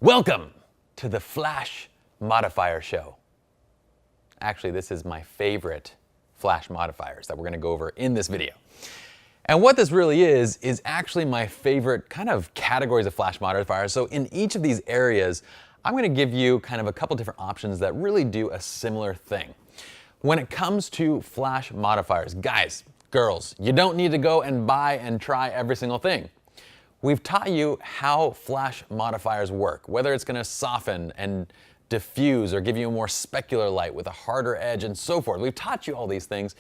Welcome to the Flash Modifier Show. Actually, this is my favorite Flash modifiers that we're going to go over in this video. And what this really is actually my favorite kind of categories of Flash modifiers. So in each of these areas, I'm going to give you kind of a couple different options that really do a similar thing. When it comes to Flash modifiers, guys, girls, you don't need to go and buy and try every single thing. We've taught you how Flash modifiers work, whether it's going to soften and diffuse or give you a more specular light with a harder edge and so forth. We've taught you all these things.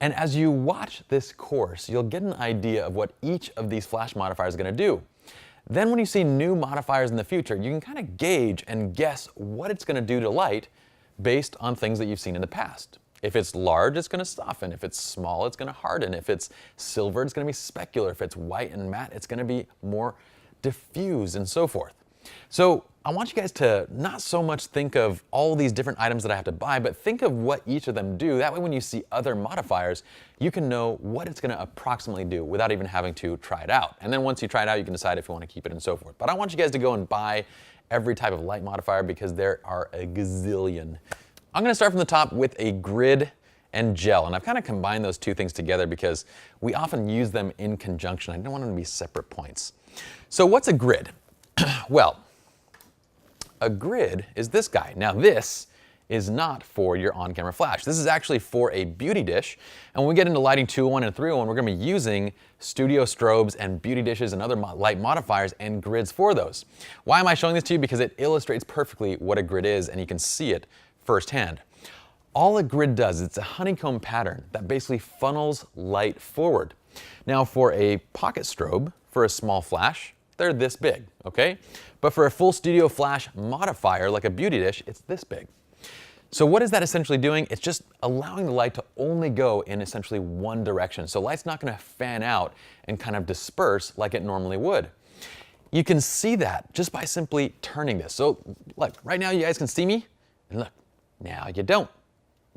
And as you watch this course, you'll get an idea of what each of these Flash modifiers is going to do. Then when you see new modifiers in the future, you can kind of gauge and guess what it's going to do to light based on things that you've seen in the past. If it's large, it's going to soften. If it's small, it's going to harden. If it's silver, it's going to be specular. If it's white and matte, it's going to be more diffuse and so forth. So I want you guys to not so much think of all these different items that I have to buy, but think of what each of them do. That way when you see other modifiers, you can know what it's going to approximately do without even having to try it out. And then once you try it out, you can decide if you want to keep it and so forth. But I want you guys to go and buy every type of light modifier because there are a gazillion. I'm going to start from the top with a grid and gel, and I've kind of combined those two things together because we often use them in conjunction. I don't want them to be separate points. So what's a grid? Well, a grid is this guy. Now this is not for your on-camera flash. This is actually for a beauty dish, and when we get into lighting 201 and 301, we're going to be using studio strobes and beauty dishes and other light modifiers and grids for those. Why am I showing this to you? Because it illustrates perfectly what a grid is, and you can see it firsthand. All a grid does, it's a honeycomb pattern that basically funnels light forward. Now for a pocket strobe, for a small flash, they're this big, okay? But for a full studio flash modifier like a beauty dish, it's this big. So what is that essentially doing? It's just allowing the light to only go in essentially one direction. So light's not going to fan out and kind of disperse like it normally would. You can see that just by simply turning this. So look, right now you guys can see me, and look. Now you don't.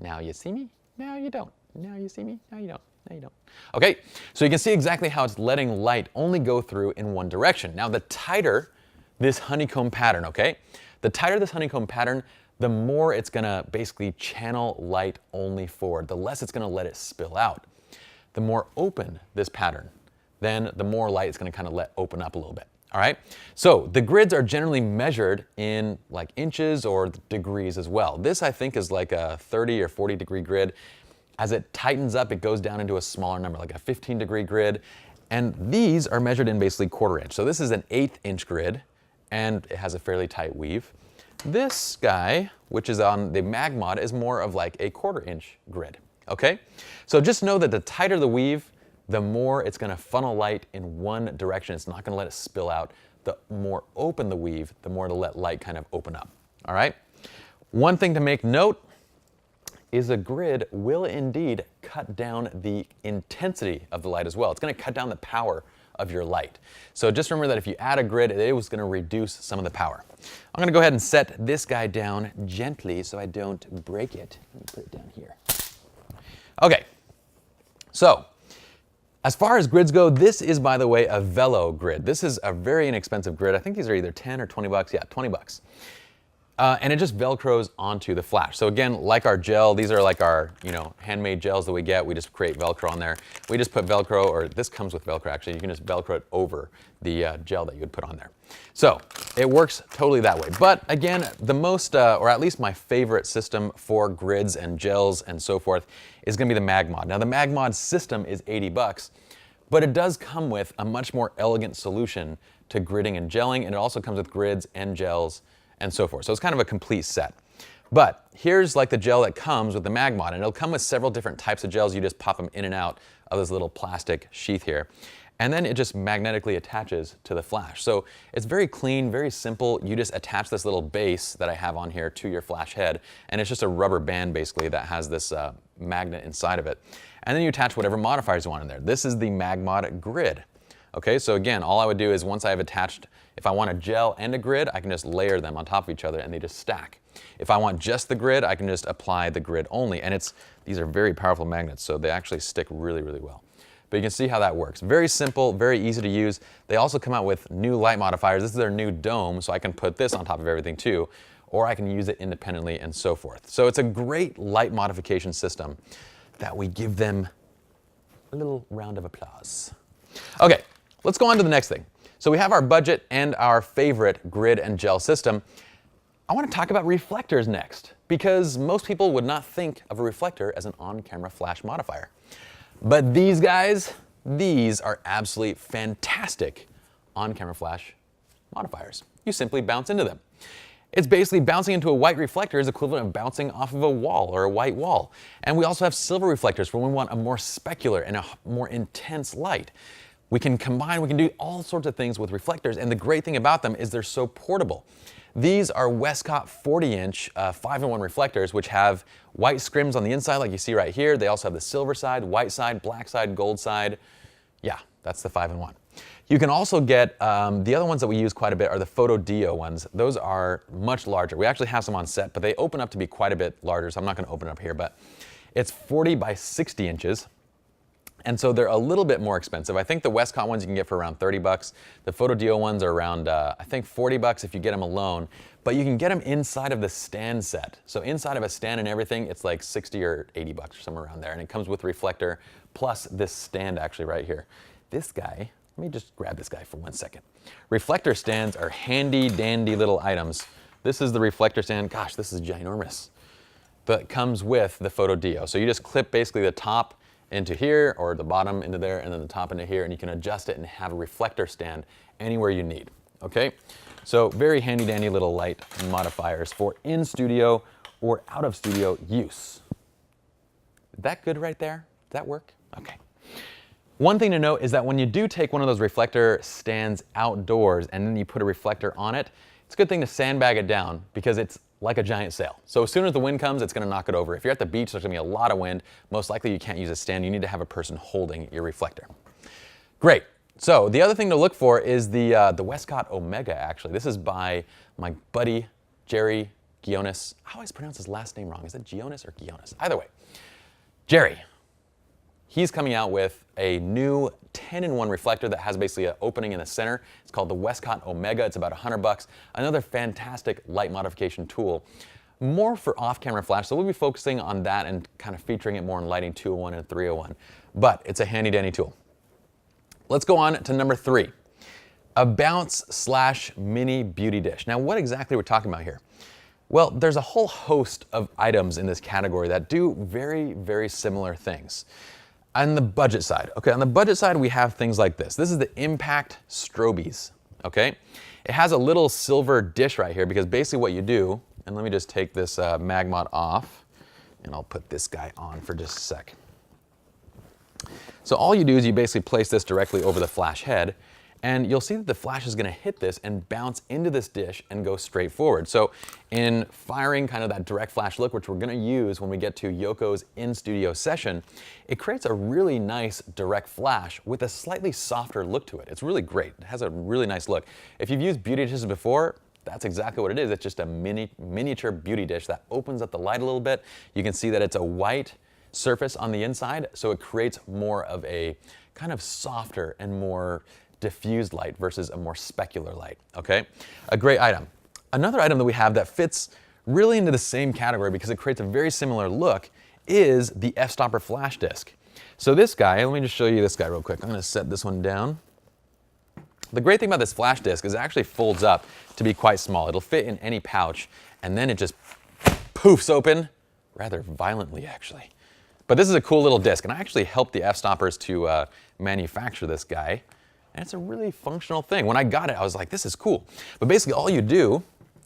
Now you see me. Now you don't. Now you see me. Now you don't. Now you don't. Okay, so you can see exactly how it's letting light only go through in one direction. Now the tighter this honeycomb pattern, okay? The tighter this honeycomb pattern, the more it's gonna basically channel light only forward. The less it's gonna let it spill out. The more open this pattern, then the more light it's gonna kind of let open up a little bit. All right, so the grids are generally measured in like inches or degrees as well. This I think is like a 30 or 40 degree grid. As it tightens up, it goes down into a smaller number, like a 15 degree grid. And these are measured in basically 1/4 inch. So this is an 1/8 inch grid and it has a fairly tight weave. This guy, which is on the MagMod, is more of like a 1/4 inch grid, okay? So just know that the tighter the weave, the more it's going to funnel light in one direction. It's not going to let it spill out. The more open the weave, the more it'll let light kind of open up. All right? One thing to make note is a grid will indeed cut down the intensity of the light as well. It's going to cut down the power of your light. So just remember that if you add a grid, it was going to reduce some of the power. I'm going to go ahead and set this guy down gently so I don't break it. Let me put it down here. Okay. So as far as grids go, this is, by the way, a Velo grid. This is a very inexpensive grid. I think these are either 10 or 20 bucks. Yeah, 20 bucks. And it just Velcros onto the flash. So again, like our gel, these are like our, handmade gels that we get. We just create Velcro on there. We just put Velcro, or this comes with Velcro actually. You can just Velcro it over the gel that you would put on there. So it works totally that way. But again, the most, or at least my favorite system for grids and gels and so forth is going to be the MagMod. Now the MagMod system is 80 bucks, but it does come with a much more elegant solution to gridding and gelling, and it also comes with grids and gels and so forth. So it's kind of a complete set. But here's like the gel that comes with the MagMod, and it'll come with several different types of gels. You just pop them in and out of this little plastic sheath here. And then it just magnetically attaches to the flash. So it's very clean, very simple. You just attach this little base that I have on here to your flash head, and it's just a rubber band basically that has this magnet inside of it. And then you attach whatever modifiers you want in there. This is the MagMod grid. Okay, so again, all I would do is once I have attached, if I want a gel and a grid, I can just layer them on top of each other and they just stack. If I want just the grid, I can just apply the grid only. And these are very powerful magnets, so they actually stick really, really well. but you can see how that works. Very simple, very easy to use. They also come out with new light modifiers. This is their new dome, so I can put this on top of everything too, or I can use it independently and so forth. So it's a great light modification system that we give them a little round of applause. Okay, let's go on to the next thing. So we have our budget and our favorite grid and gel system. I want to talk about reflectors next, because most people would not think of a reflector as an on-camera flash modifier. But these guys, these are absolutely fantastic on-camera flash modifiers. You simply bounce into them. It's basically bouncing into a white reflector is equivalent of bouncing off of a wall or a white wall. And we also have silver reflectors for when we want a more specular and a more intense light. We can combine, we can do all sorts of things with reflectors, and the great thing about them is they're so portable. These are Westcott 40-inch 5-in-1 reflectors, which have white scrims on the inside like you see right here. They also have the silver side, white side, black side, gold side. Yeah, that's the 5-in-1. You can also get, the other ones that we use quite a bit are the Photo Dio ones. Those are much larger. We actually have some on set, but they open up to be quite a bit larger, so I'm not going to open it up here, but it's 40 by 60 inches. And so they're a little bit more expensive. I think the Westcott ones you can get for around 30 bucks. The Photo Dio ones are around, I think 40 bucks if you get them alone, but you can get them inside of the stand set. So inside of a stand and everything, it's like 60 or 80 bucks or somewhere around there. And it comes with reflector plus this stand actually right here. This guy, let me just grab this guy for 1 second. Reflector stands are handy dandy little items. This is the reflector stand. Gosh, this is ginormous. But it comes with the Photo Dio. So you just clip basically the top into here, or the bottom into there, and then the top into here, and you can adjust it and have a reflector stand anywhere you need, okay? So very handy dandy little light modifiers for in studio or out of studio use. Is that good right there? Does that work? Okay. One thing to note is that when you do take one of those reflector stands outdoors and then you put a reflector on it, it's a good thing to sandbag it down because it's like a giant sail. So as soon as the wind comes, it's going to knock it over. If you're at the beach, there's going to be a lot of wind. Most likely you can't use a stand. You need to have a person holding your reflector. Great. So the other thing to look for is the Westcott Omega, actually. This is by my buddy, Jerry Gionis. I always pronounce his last name wrong. Is it Gionis or Gionis? Either way. Jerry. He's coming out with a new 10-in-1 reflector that has basically an opening in the center. It's called the Westcott Omega. It's about 100 bucks. Another fantastic light modification tool. More for off-camera flash, so we'll be focusing on that and kind of featuring it more in lighting 201 and 301. But it's a handy-dandy tool. Let's go on to number 3. A bounce/mini beauty dish. Now, what exactly we're talking about here? Well, there's a whole host of items in this category that do very, very similar things. On the budget side, okay, on the budget side, we have things like this. This is the Impact Strobies, okay? It has a little silver dish right here because basically what you do, and let me just take this mag mod off, and I'll put this guy on for just a sec. So all you do is you basically place this directly over the flash head, and you'll see that the flash is going to hit this and bounce into this dish and go straight forward. So in firing kind of that direct flash look, which we're going to use when we get to Yoko's in-studio session, it creates a really nice direct flash with a slightly softer look to it. It's really great. It has a really nice look. If you've used beauty dishes before, that's exactly what it is. It's just a miniature beauty dish that opens up the light a little bit. You can see that it's a white surface on the inside, so it creates more of a kind of softer and more diffused light versus a more specular light, okay? A great item. Another item that we have that fits really into the same category because it creates a very similar look is the f-stopper flash disc. So this guy, let me just show you this guy real quick. I'm going to set this one down. The great thing about this flash disc is it actually folds up to be quite small. It'll fit in any pouch, and then it just poofs open rather violently, actually. But this is a cool little disc, and I actually helped the f-stoppers to manufacture this guy. And it's a really functional thing. When I got it, I was like, this is cool. But basically all you do,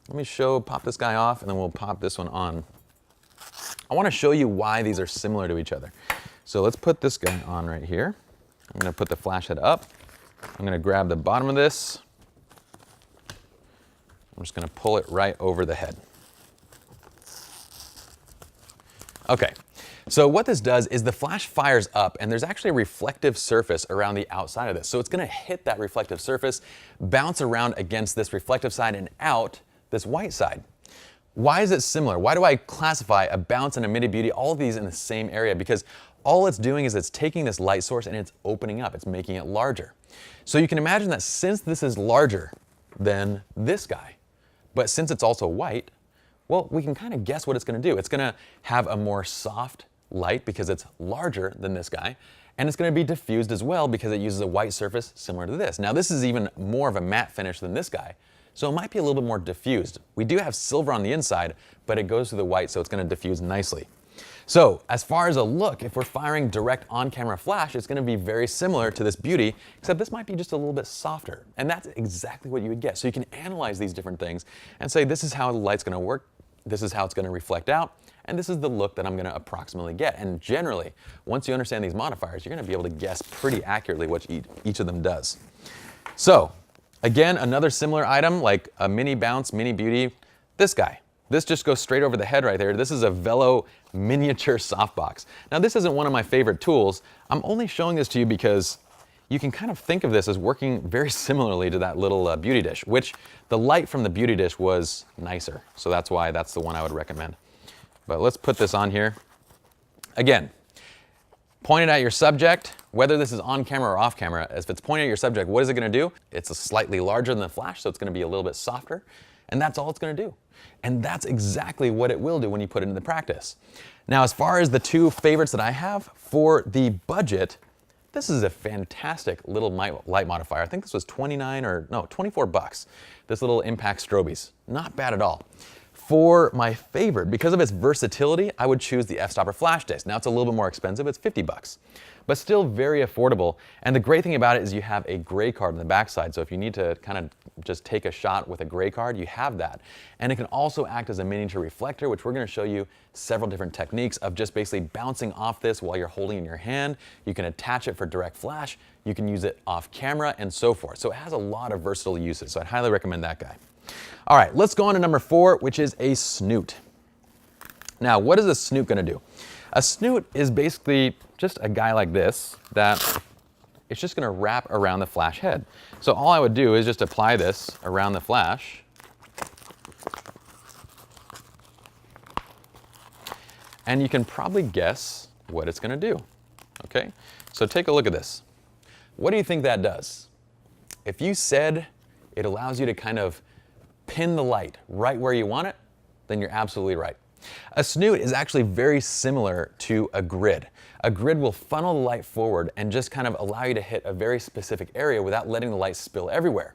let me pop this guy off, and then we'll pop this one on. I want to show you why these are similar to each other. So let's put this guy on right here. I'm going to put the flash head up. I'm going to grab the bottom of this. I'm just going to pull it right over the head. Okay. So what this does is the flash fires up, and there's actually a reflective surface around the outside of this. So it's going to hit that reflective surface, bounce around against this reflective side and out this white side. Why is it similar? Why do I classify a bounce and a mini beauty, all of these in the same area? Because all it's doing is it's taking this light source and it's opening up, it's making it larger. So you can imagine that since this is larger than this guy, but since it's also white, well, we can kind of guess what it's going to do. It's going to have a more soft light because it's larger than this guy, and it's going to be diffused as well because it uses a white surface similar to this. Now, this is even more of a matte finish than this guy, so it might be a little bit more diffused. We do have silver on the inside, but it goes through the white, so it's going to diffuse nicely. So as far as a look, if we're firing direct on-camera flash, it's going to be very similar to this beauty, except this might be just a little bit softer. And that's exactly what you would get. So you can analyze these different things and say, this is how the light's going to work, this is how it's going to reflect out, and this is the look that I'm going to approximately get. And generally, once you understand these modifiers, you're going to be able to guess pretty accurately what each of them does. So again, another similar item like a mini bounce, mini beauty, this guy. This just goes straight over the head right there. This is a Velo miniature softbox. Now, this isn't one of my favorite tools. I'm only showing this to you because you can kind of think of this as working very similarly to that little beauty dish, which the light from the beauty dish was nicer. So that's why that's the one I would recommend. But let's put this on here. Again, point it at your subject, whether this is on camera or off camera. If it's pointed at your subject, what is it going to do? It's slightly larger than the flash, so it's going to be a little bit softer. And that's all it's going to do. And that's exactly what it will do when you put it into practice. Now, as far as the two favorites that I have for the budget, this is a fantastic little light modifier. I think this was 24 bucks. This little impact strobies. Not bad at all. For my favorite, because of its versatility, I would choose the f-stopper flash disc. Now it's a little bit more expensive, it's 50 bucks, but still very affordable. And the great thing about it is you have a gray card on the backside. So if you need to kind of just take a shot with a gray card, you have that. And it can also act as a miniature reflector, which we're going to show you several different techniques of just basically bouncing off this while you're holding it in your hand. You can attach it for direct flash. You can use it off camera and so forth. So it has a lot of versatile uses. So I'd highly recommend that guy. All right, let's go on to number 4, which is a snoot. Now, what is a snoot going to do? A snoot is basically just a guy like this that it's just going to wrap around the flash head. So all I would do is just apply this around the flash. And you can probably guess what it's going to do. Okay, so take a look at this. What do you think that does? If you said it allows you to kind of pin the light right where you want it, then you're absolutely right. A snoot is actually very similar to a grid. A grid will funnel the light forward and just kind of allow you to hit a very specific area without letting the light spill everywhere.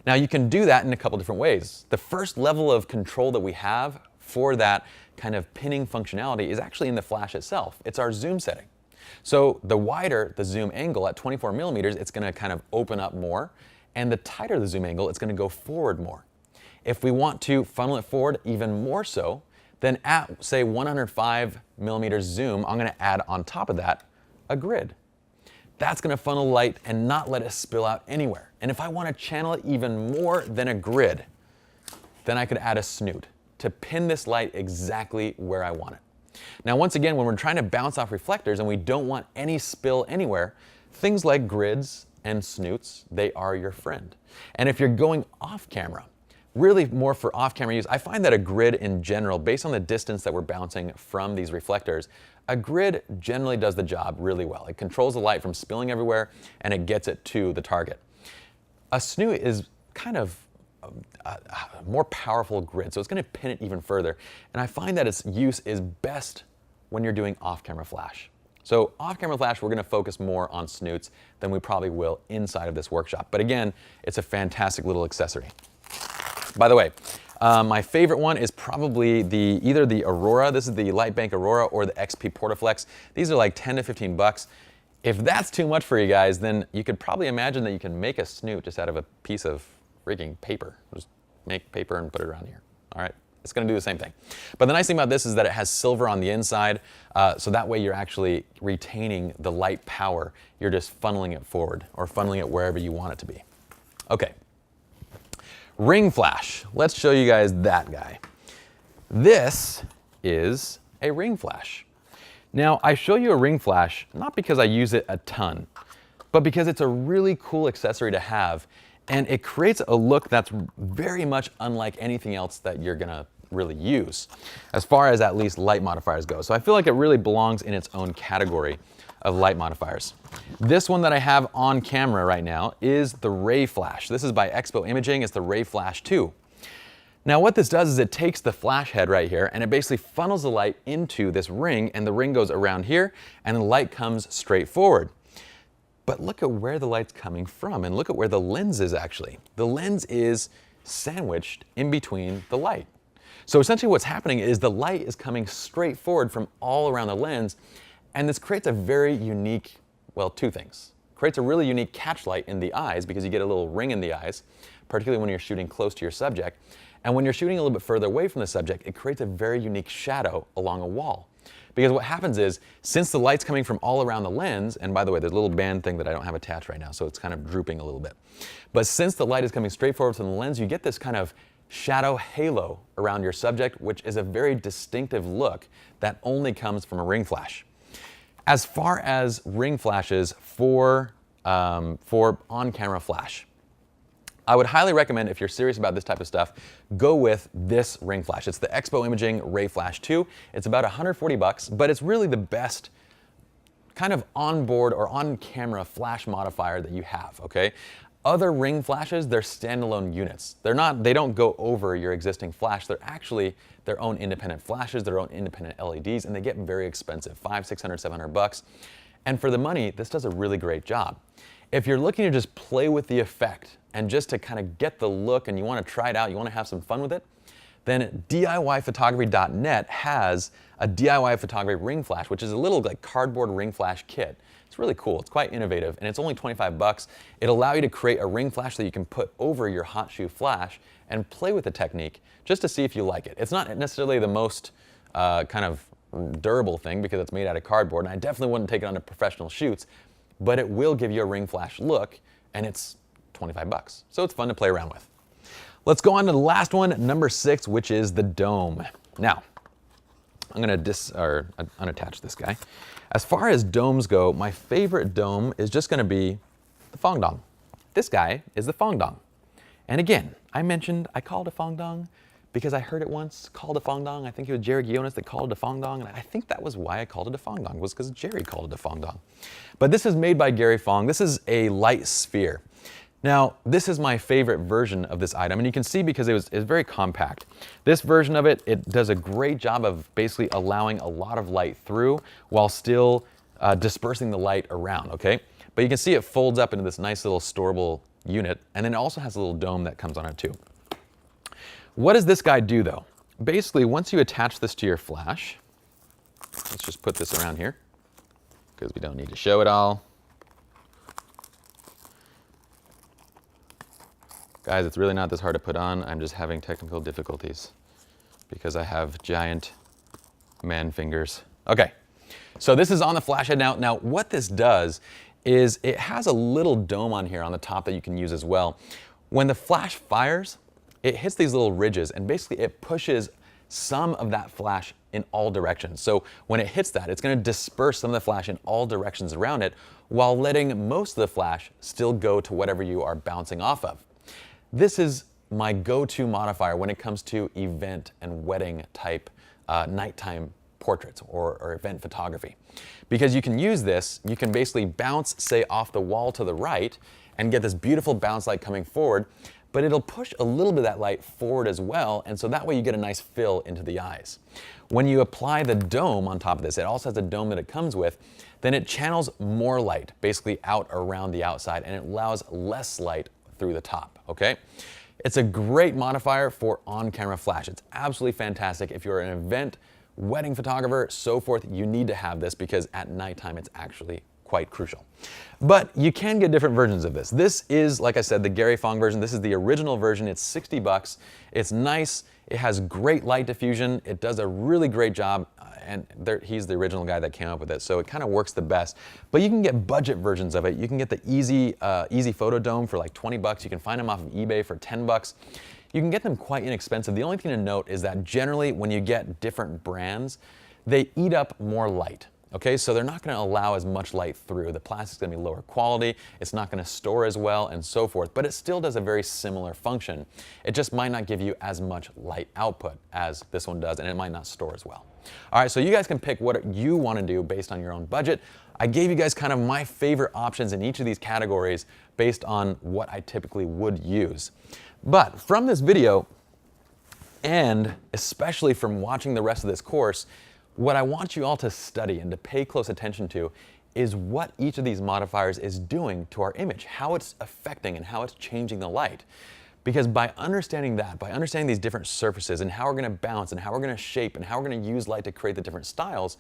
Now, you can do that in a couple different ways. The first level of control that we have for that kind of pinning functionality is actually in the flash itself. It's our zoom setting. So the wider the zoom angle at 24 millimeters, it's going to kind of open up more, and the tighter the zoom angle, it's going to go forward more. If we want to funnel it forward even more so, then at, say, 105 millimeters zoom, I'm going to add on top of that a grid. That's going to funnel light and not let it spill out anywhere. And if I want to channel it even more than a grid, then I could add a snoot to pin this light exactly where I want it. Now, once again, when we're trying to bounce off reflectors and we don't want any spill anywhere, things like grids and snoots, they are your friend. And if you're going off camera, really more for off-camera use, I find that a grid in general, based on the distance that we're bouncing from these reflectors, a grid generally does the job really well. It controls the light from spilling everywhere and it gets it to the target. A snoot is kind of a more powerful grid, so it's going to pin it even further. And I find that its use is best when you're doing off-camera flash. So off-camera flash, we're going to focus more on snoots than we probably will inside of this workshop. But again, it's a fantastic little accessory. By the way, my favorite one is probably either the Aurora, this is the Lightbank Aurora, or the XP Portaflex. These are like 10 to 15 bucks. If that's too much for you guys, then you could probably imagine that you can make a snoot just out of a piece of freaking paper. Just make paper and put it around here. All right, it's going to do the same thing. But the nice thing about this is that it has silver on the inside, so that way you're actually retaining the light power. You're just funneling it forward or funneling it wherever you want it to be. Okay. Ring flash. Let's show you guys that guy. This is a ring flash. Now, I show you a ring flash not because I use it a ton, but because it's a really cool accessory to have, and it creates a look that's very much unlike anything else that you're gonna really use, as far as at least light modifiers go. So I feel like it really belongs in its own category of light modifiers. This one that I have on camera right now is the Ray Flash. This is by Expo Imaging. It's the Ray Flash 2. Now what this does is it takes the flash head right here and it basically funnels the light into this ring, and the ring goes around here and the light comes straight forward. But look at where the light's coming from, and look at where the lens is actually. The lens is sandwiched in between the light. So essentially what's happening is the light is coming straight forward from all around the lens, and this creates a very unique, well, two things. Creates a really unique catch light in the eyes because you get a little ring in the eyes, particularly when you're shooting close to your subject. And when you're shooting a little bit further away from the subject, it creates a very unique shadow along a wall. Because what happens is, since the light's coming from all around the lens, and by the way, there's a little band thing that I don't have attached right now, so it's kind of drooping a little bit. But since the light is coming straight forward from the lens, you get this kind of shadow halo around your subject, which is a very distinctive look that only comes from a ring flash. As far as ring flashes for on-camera flash, I would highly recommend, if you're serious about this type of stuff, go with this ring flash. It's the Expo Imaging Ray Flash 2. It's about 140 bucks, but it's really the best kind of onboard or on-camera flash modifier that you have, okay? Other ring flashes, they're standalone units. They don't go over your existing flash. They're actually their own independent flashes, their own independent LEDs, and they get very expensive, $500, $600, $700. And for the money, this does a really great job. If you're looking to just play with the effect and just to kind of get the look and you want to try it out, you want to have some fun with it, then DIYphotography.net has a DIY photography ring flash, which is a little like cardboard ring flash kit. It's really cool. It's quite innovative, and it's only 25 bucks. It'll allow you to create a ring flash that you can put over your hot shoe flash and play with the technique just to see if you like it. It's not necessarily the most kind of durable thing because it's made out of cardboard, and I definitely wouldn't take it on to professional shoots, but it will give you a ring flash look, and it's 25 bucks. So it's fun to play around with. Let's go on to the last one, number 6, which is the dome. Now, I'm gonna unattach this guy. As far as domes go, my favorite dome is just gonna be the Fong Dong. This guy is the Fong Dong. And again, I mentioned I called a Fong Dong because I heard it once called a Fong Dong. I think it was Jerry Guionis that called it a Fong Dong, and I think that was why I called it a Fong Dong, was because Jerry called it a Fong Dong. But this is made by Gary Fong. This is a light sphere. Now, this is my favorite version of this item, and you can see because it's very compact. This version of it, it does a great job of basically allowing a lot of light through while still dispersing the light around, okay? But you can see it folds up into this nice little storable unit, and then it also has a little dome that comes on it too. What does this guy do though? Basically, once you attach this to your flash, let's just put this around here because we don't need to show it all. Guys, it's really not this hard to put on. I'm just having technical difficulties because I have giant man fingers. Okay, so this is on the flash head now. Now, what this does is it has a little dome on here on the top that you can use as well. When the flash fires, it hits these little ridges and basically it pushes some of that flash in all directions. So when it hits that, it's gonna disperse some of the flash in all directions around it while letting most of the flash still go to whatever you are bouncing off of. This is my go-to modifier when it comes to event and wedding type nighttime portraits or event photography. Because you can use this, you can basically bounce, say, off the wall to the right and get this beautiful bounce light coming forward, but it'll push a little bit of that light forward as well, and so that way you get a nice fill into the eyes. When you apply the dome on top of this, it also has a dome that it comes with, then it channels more light basically out around the outside, and it allows less light through the top, okay? It's a great modifier for on-camera flash. It's absolutely fantastic. If you're an event, wedding photographer, so forth, you need to have this because at nighttime it's actually quite crucial. But you can get different versions of this. This is, like I said, the Gary Fong version. This is the original version. It's 60 bucks. It's nice. It has great light diffusion. It does a really great job. And he's the original guy that came up with it, so it kind of works the best. But you can get budget versions of it. You can get the Easy Photo Dome for like 20 bucks. You can find them off of eBay for 10 bucks. You can get them quite inexpensive. The only thing to note is that generally when you get different brands, they eat up more light. Okay, so they're not going to allow as much light through. The plastic's going to be lower quality, it's not going to store as well, and so forth, but it still does a very similar function. It just might not give you as much light output as this one does, and it might not store as well. All right, so you guys can pick what you want to do based on your own budget. I gave you guys kind of my favorite options in each of these categories based on what I typically would use. But from this video, and especially from watching the rest of this course, what I want you all to study and to pay close attention to is what each of these modifiers is doing to our image, how it's affecting and how it's changing the light. Because by understanding that, by understanding these different surfaces and how we're going to bounce and how we're going to shape and how we're going to use light to create the different styles,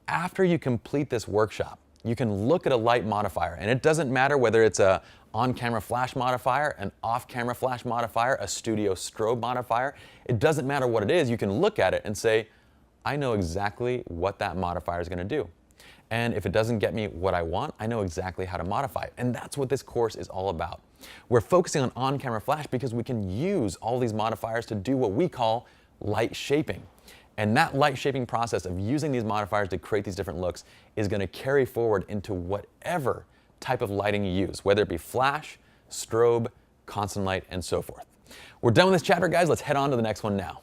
after you complete this workshop, you can look at a light modifier, and it doesn't matter whether it's a on-camera flash modifier, an off-camera flash modifier, a studio strobe modifier. It doesn't matter what it is. You can look at it and say, I know exactly what that modifier is going to do. And if it doesn't get me what I want, I know exactly how to modify it. And that's what this course is all about. We're focusing on camera flash because we can use all these modifiers to do what we call light shaping. And that light shaping process of using these modifiers to create these different looks is going to carry forward into whatever type of lighting you use, whether it be flash, strobe, constant light, and so forth. We're done with this chapter, guys. Let's head on to the next one now.